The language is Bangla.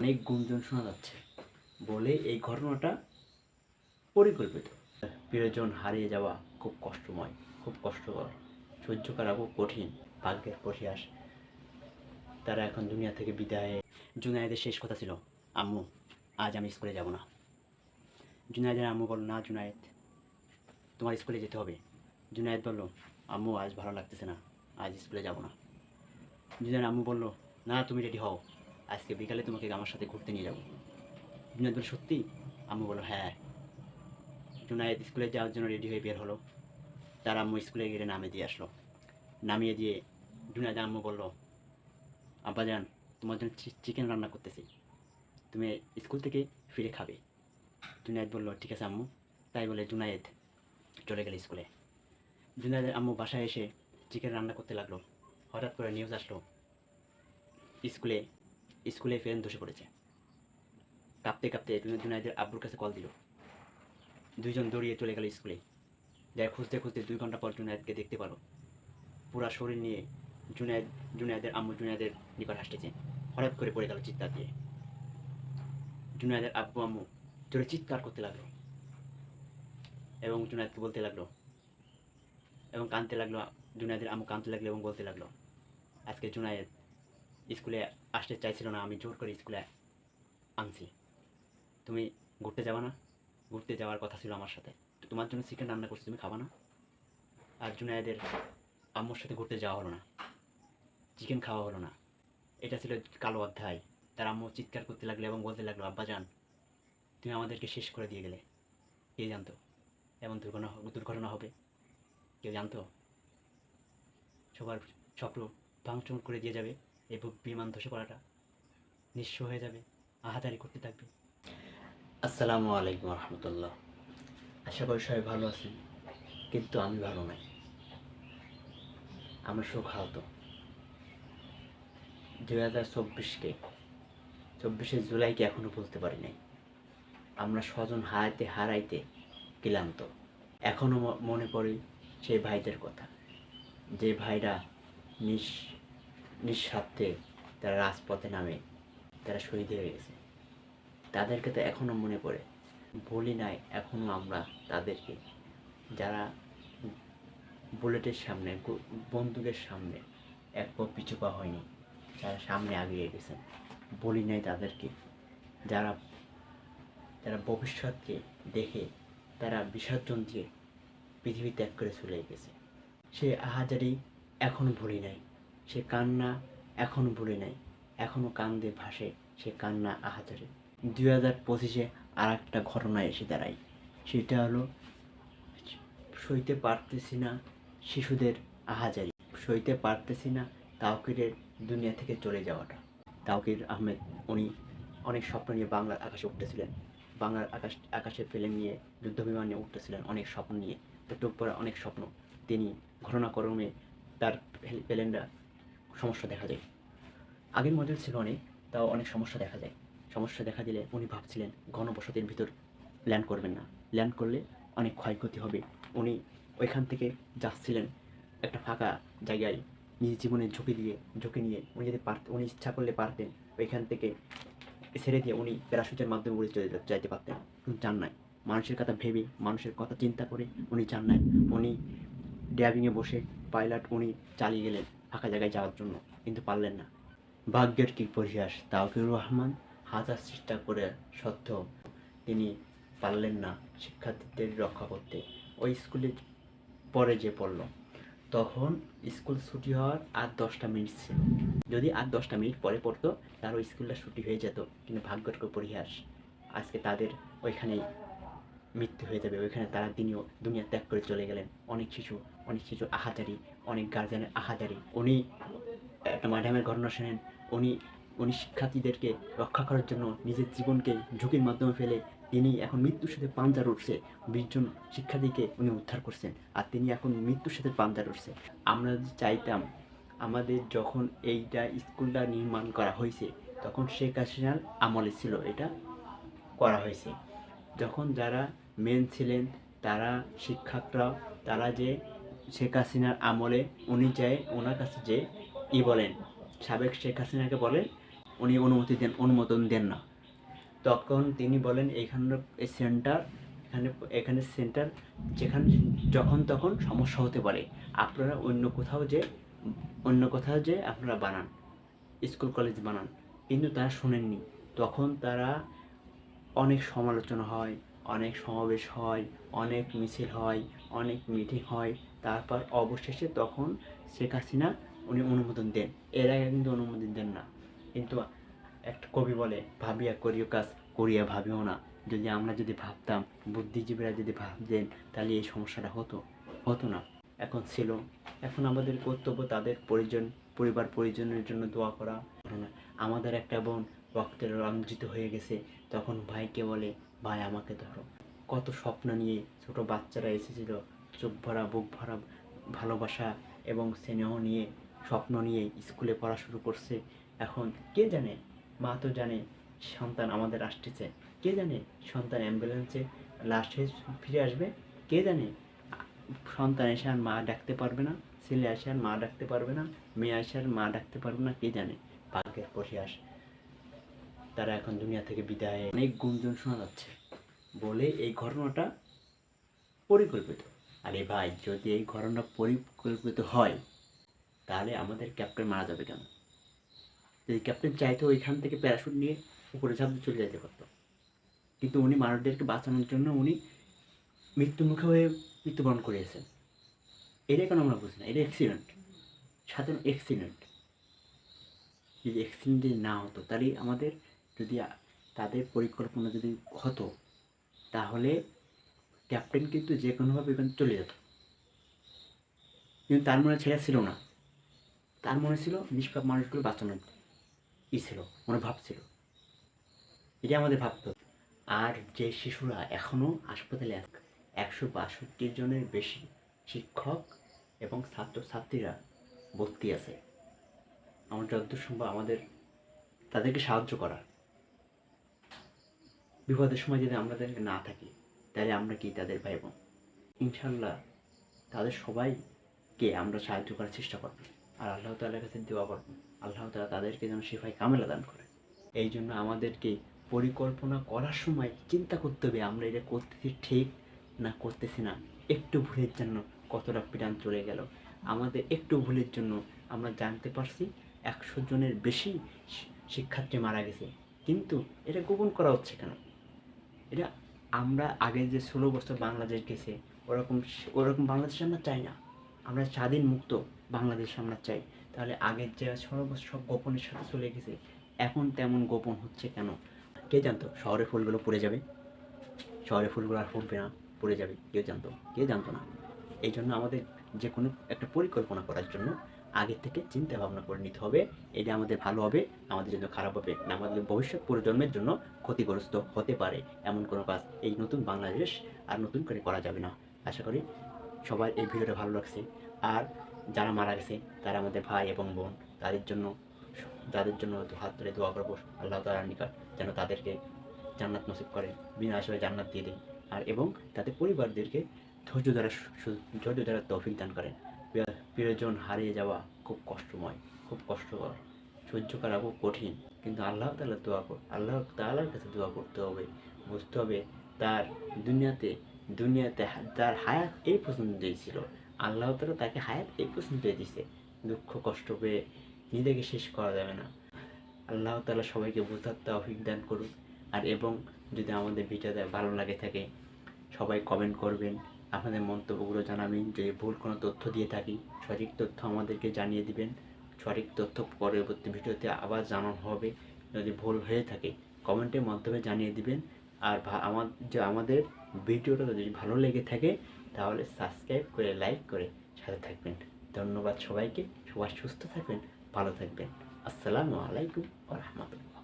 অনেক গুঞ্জন শোনা যাচ্ছে বলে এই ঘটনাটা পরিকল্পিত। প্রিয়জন হারিয়ে যাওয়া খুব কষ্টময়, খুব কষ্টকর, সহ্য করা খুব কঠিন, ভাগ্যের পরিহাস। তারা এখন দুনিয়া থেকে বিদায়। জুনায়েদের শেষ কথা ছিল, আম্মু আজ আমি স্কুলে যাব না। জুনায়েদের আম্মু বলল, না জুনায়েদ, তোমার স্কুলে যেতে হবে। জুনায়েদ বলল, আম্মু আজ ভালো লাগতেছে না, আজ স্কুলে যাব না। জুনায়েদের আম্মু বলল, না তুমি রেডি হও, আজকে বিকালে তোমাকে আমার সাথে ঘুরতে নিয়ে যাব। জুনায়েদ বলল, সত্যি? আম্মু বলল, হ্যাঁ। জুনায়েদ স্কুলে যাওয়ার জন্য রেডি হয়ে বের হলো। তার আম্মু স্কুলে গেলে নামিয়ে দিয়ে আসলো। নামিয়ে দিয়ে জুনায়েদের আম্মু বলল, আব্বাজান তোমার জন্য চিকেন রান্না করতেছি, তুমি স্কুল থেকে ফিরে খাবে। জুনায়েদ বলল, ঠিক আছে আম্মু। তাই বলে জুনায়েদ চলে গেল স্কুলে। জুনায়েদের আম্মু বাসায় এসে চিকেন রান্না করতে লাগলো। হঠাৎ করে নিউজ আসলো, স্কুলে স্কুলে ফ্যান ধসে পড়েছে। কাঁপতে কাঁপতে জুনায়েদের আব্বুর কাছে কল দিল। দুইজন দৌড়িয়ে চলে গেল স্কুলে। যাই খুঁজতে খুঁজতে 2 ঘন্টা পর জুনায়েদকে দেখতে পারো। পুরা শরীর নিয়ে জুনায়েদের আম্মু জুনায়েদের নিকট আসতেছে। হঠাৎ করে পড়ে গেল চিৎকার দিয়ে। জুনায়েদের আব্বু আম্মু জোরে চিৎকার করতে লাগলো এবং জুনায়েদকে বলতে লাগলো এবং কাঁদতে লাগলো। জুনায়েদের আম্মু কাঁদতে লাগলো এবং বলতে লাগলো, আজকে জুনায়েদ স্কুলে আসতে চাইছিল না, আমি জোর করে স্কুলে আনছি। তুমি ঘুরতে যাবা না? ঘুরতে যাওয়ার কথা ছিল আমার সাথে, তোমার জন্য চিকেন রান্না করছি, তুমি খাবা না? আর জুনায়েদের আম্মুর সাথে ঘুরতে যাওয়া হলো না, চিকেন খাওয়া হলো না। এটা ছিল কালো অধ্যায়। তার আম্মু চিৎকার করতে লাগলো এবং বলতে লাগলো, আব্বাজান তুমি আমাদেরকে শেষ করে দিয়ে গেলে। কে জানতো এমন দুর্ঘটনা হবে? কেউ জানতো? সবার স্বপ্ন ভাঙচুর করে দিয়ে যাবে, এই বিমান ধসে পড়াটা নিঃস্ব হয়ে যাবে, আহাজারি করতে থাকবে। আসসালামু আলাইকুম রহমতুল্লাহ। আশা করি সবাই ভালো আছেন, কিন্তু আমি ভালো নাই। আমরা শোকাহত। 2024-কে 24শে জুলাইকে এখনো বলতে পারি নাই। আমরা স্বজন হারাইতে ক্লান্ত। এখনো মনে পড়ে সেই ভাইদের কথা, যে ভাইরা নিঃস্বার্থে তারা রাজপথে নামে, তারা শহীদ হয়ে গেছে। তাদেরকে তো এখনো মনে পড়ে, ভুলি নাই এখনো আমরা তাদেরকে, যারা বুলেটের সামনে, বন্দুকের সামনে এক পা পিছু পা হয়নি, যারা সামনে আগিয়ে গেছেন। বলি নাই তাদেরকে, যারা যারা ভবিষ্যৎকে দেখে তারা বিসর্জন দিয়ে পৃথিবী ত্যাগ করে চলে গেছে। সে আহাজারি এখনো ভুলি নাই, সে কান্না এখনো ভুলি নাই, এখনো কান্দে ভাসে সে কান্না আহাজারি। 2025-এ আর একটা ঘটনা এসে দাঁড়ায়, সেটা হলো সইতে পারতেছি না শিশুদের আহাজারি, সইতে পারতেছি না তাওকিরের দুনিয়া থেকে চলে যাওয়াটা। তাওকির আহমেদ, উনি অনেক স্বপ্ন নিয়ে বাংলার আকাশে উঠতেছিলেন, বাংলার আকাশে প্লেন নিয়ে, যুদ্ধ বিমান নিয়ে উঠতেছিলেন, অনেক স্বপ্ন নিয়ে, টুক পরে অনেক স্বপ্ন। তিনি ঘটনাক্রমে তার প্লেনটা সমস্যা দেখা যায়। আগের মডেল ছিল অনেক, তাও অনেক সমস্যা দেখা যায়। সমস্যা দেখা দিলে উনি ভাবছিলেন ঘনবসতির ভিতর ল্যান্ড করবেন না, ল্যান্ড করলে অনেক ক্ষয়ক্ষতি হবে। উনি ওইখান থেকে যাচ্ছিলেন একটা ফাঁকা জায়গায়, নিজের জীবনের ঝুঁকি নিয়ে উনি যদি উনি ইচ্ছা করলে পারতেন ওইখান থেকে ছেড়ে দিয়ে উনি প্যারাশুটের মাধ্যমে উড়ে যাইতে পারতেন, কিন্তু চান নাই। মানুষের কথা ভেবে, মানুষের কথা চিন্তা করে উনি চান নাই। উনি ড্রাইভিংয়ে বসে পাইলট উনি চালিয়ে গেলেন ফাঁকা জায়গায় যাওয়ার জন্য, কিন্তু পারলেন না। ভাগ্যের কী পরিহাস, তাওকির রহমান হাজার চেষ্টা করে সত্ত্বেও তিনি পারলেন না শিক্ষার্থীদের রক্ষা করতে। ওই স্কুলে পরে যে পড়ল, তখন স্কুল ছুটি হওয়ার আর 10টা মিনিট ছিল। যদি আর 10টা মিনিট পরে পড়তো তার ওই স্কুলটা ছুটি হয়ে যেত, কিন্তু ভাগ্যের কী পরিহাস, আজকে তাদের ওইখানেই মৃত্যু হয়ে যাবে। ওইখানে তারা দুনিয়া ত্যাগ করে চলে গেলেন। অনেক শিশু আহাজারি, অনেক গার্জেনের আহাজারি। উনি একটা ম্যাডামের ঘটনা শোনেন, উনি উনি শিক্ষার্থীদেরকে রক্ষা করার জন্য নিজের জীবনকে ঝুঁকির মাধ্যমে ফেলে তিনি এখন মৃত্যুর সাথে পাঞ্জা লড়ছে। 20 জন শিক্ষার্থীকে উনি উদ্ধার করছেন, আর তিনি এখন মৃত্যুর সাথে পাঞ্জা লড়ছে। আমরা যদি চাইতাম, আমাদের যখন এইটা স্কুলটা নির্মাণ করা হয়েছে তখন শেখ হাসিনার আমলে ছিল এটা করা হয়েছে। যখন যারা মেন ছিলেন তারা শিক্ষকরা, তারা যে শেখ হাসিনার আমলে উনি যায় ওনার কাছে যে বলেন, সাবেক শেখ হাসিনাকে বলেন উনি অনুমোদন দেন না। তখন তিনি বলেন এখানে এখানে সেন্টার যেখানে যখন তখন সমস্যা হতে পারে, আপনারা অন্য কোথাও যে আপনারা বানান, স্কুল কলেজ বানান। কিন্তু তারা শোনেননি। তখন তারা অনেক সমালোচনা হয়, অনেক সমাবেশ হয়, অনেক মিছিল হয়, অনেক মিটিং হয়। তারপর অবশেষে তখন শেখ হাসিনা উনি অনুমোদন দেন। এর আগে কিন্তু অনুমোদন দেন না। কিন্তু একটা কবি বলে, ভাবিয়া করিও কাজ, করিয়া ভাবিও না। যদি ভাবতাম, বুদ্ধিজীবীরা যদি ভাবতেন, তাহলে এই সমস্যাটা হতো না। এখন আমাদের কর্তব্য তাদের পরিবার পরিজনের জন্য দোয়া করা। আমাদের একটা বোন রক্তে রঞ্জিত হয়ে গেছে, তখন ভাইকে বলে, ভাই আমাকে ধরো। কত স্বপ্ন নিয়ে ছোট বাচ্চারা এসেছিল, চোখ ভরা বুক ভরা ভালোবাসা এবং স্নেহ নিয়ে, স্বপ্ন নিয়ে স্কুলে পড়া শুরু করছে। এখন কে জানে, মা তো জানে সন্তান আমাদের আসতেছে, কে জানে সন্তান অ্যাম্বুলেন্সে লাশে ফিরে আসবে, কে জানে সন্তান এসে আর মা ডাকতে পারবে না, ছেলে এসে আর মা ডাকতে পারবে না, মেয়ে এসে আর মা ডাকতে পারবে না, কে জানে। ভাগ্যের পরিহাস, তারা এখন দুনিয়া থেকে বিদায়। অনেক গুঞ্জন শোনা যাচ্ছে বলে এই ঘটনাটা পরিকল্পিত। আরে ভাই, যদি এই ঘটনা পরিকল্পিত হয়, তাহলে আমাদের ক্যাপ্টেন মারা যাবে কেন? যদি ক্যাপ্টেন চাইতো ওইখান থেকে প্যারাশুট নিয়ে উপরে ঝাঁপ চলে যেতে পারতো, কিন্তু উনি মানুষদেরকে বাঁচানোর জন্য উনি মৃত্যুমুখে হয়ে মৃত্যুবরণ করিয়েছেন। এটা কেন আমরা বুঝি না? এটা অ্যাক্সিডেন্ট, সাধারণ অ্যাক্সিডেন্ট। যদি অ্যাক্সিডেন্ট যদি না হতো, তাহলে আমাদের যদি তাদের পরিকল্পনা যদি হতো, তাহলে ক্যাপ্টেন কিন্তু যে কোনোভাবে এখানে চলে যেত। কিন্তু তার মনে ছেড়া ছিল না, তার মনে ছিল নিষ্পাপ মানুষগুলো বাঁচানোর ছিল, মনে ভাবছিল। এটা আমাদের ভাবতে হবে। আর যে শিশুরা এখনও হাসপাতালে 162 জনের বেশি শিক্ষক এবং ছাত্রছাত্রীরা ভর্তি আছে, আমার যতদূর সম্ভব আমাদের তাদেরকে সাহায্য করা। বিপদের সময় যদি আমাদের না থাকি, তাহলে আমরা কি তাদের ভাই বোন? ইনশাল্লাহ তাদের সবাইকে আমরা সাহায্য করার চেষ্টা করব, আর আল্লাহ তাআলার কাছে দোয়া করব, আল্লাহ তাআলা তাদেরকে যেন শিফায়ে কামেলা দান করে। এই জন্য আমাদেরকে পরিকল্পনা করার সময় চিন্তা করতে হবে, আমরা এটা করতেছি ঠিক না করতেছি না। একটু ভুলের জন্য কতটা প্রাণ চলে গেল। আমাদের একটু ভুলের জন্য আমরা জানতে পারছি 100 জনের বেশি শিক্ষার্থী মারা গেছে, কিন্তু এটা গোপন করা হচ্ছে কেন? এটা আমরা আগে যে 16 বছর বাংলাদেশ গেছে, ওরকম বাংলাদেশ আমরা চাই না। আমরা স্বাধীন মুক্ত বাংলাদেশ আমরা চাই। তাহলে আগের যে 16 বছর সব গোপনের সাথে চলে গেছে, এখন তেমন গোপন হচ্ছে কেন? কে জানতো শহরের ফুলগুলো পড়ে যাবে? শহরের ফুলগুলো আর ফুটবে না, পড়ে যাবে। কেউ জানতো না। এই জন্য আমাদের যে কোনো একটা পরিকল্পনা করার জন্য আগে থেকে চিন্তা ভাবনা করে নিতে হবে। এটা আমাদের ভালো হবে, আমাদের জন্য খারাপ হবে না, আমাদের ভবিষ্যৎ প্রজন্মের জন্য ক্ষতিগ্রস্ত হতে পারে এমন কোনো কাজ এই নতুন বাংলাদেশ আর নতুন করে করা যাবে না। আশা করি সবার এই ভিডিওটা ভালো লাগছে। আর যারা মারা গেছে তারা আমাদের ভাই এবং বোন, তাদের জন্য হাত ধরে দোয়া করবো আল্লাহ তাআলার নিকট, যেন তাদেরকে জান্নাত নসিব করে, বিনা আশায় জান্নাত দিয়ে দেয়। আর এবং তাদের পরিবারদেরকে ধৈর্য দ্বারা তৌফিক দান করেন। প্রিয়জন হারিয়ে যাওয়া খুব কষ্টময়, খুব কষ্টকর, সহ্য করা খুব কঠিন, কিন্তু আল্লাহ তাআলার কাছে দোয়া করতে হবে। বুঝতে হবে তার দুনিয়াতে তার হায়াত এই পর্যন্তই ছিল। আল্লাহ তাআলা তাকে হায়াত এই পর্যন্তই দিয়েছে। দুঃখ কষ্ট পেয়ে নিজেকে শেষ করা যাবে না। আল্লাহ তাআলা সবাইকে বোঝার তৌফিক দান করুন। আর এবং যদি আমাদের ভিডিওটা ভালো লাগে থাকে, সবাই কমেন্ট করবেন, আপনাদের মন্তব্যগুলো জানাবেন। যদি ভুল কোনো তথ্য দিয়ে থাকি, সঠিক তথ্য আমাদেরকে জানিয়ে দিবেন। সঠিক তথ্য পরবর্তী ভিডিওতে আবার জানানো হবে। যদি ভুল হয়ে থাকে কমেন্টের মাধ্যমে জানিয়ে দিবেন। আর আমাদের ভিডিওটা যদি ভালো লেগে থাকে, তাহলে সাবস্ক্রাইব করে লাইক করে সাথে থাকবেন। ধন্যবাদ সবাইকে। সবাই সুস্থ থাকবেন, ভালো থাকবেন। আসসালামু আলাইকুম ওয়া রাহমাতুল্লাহ।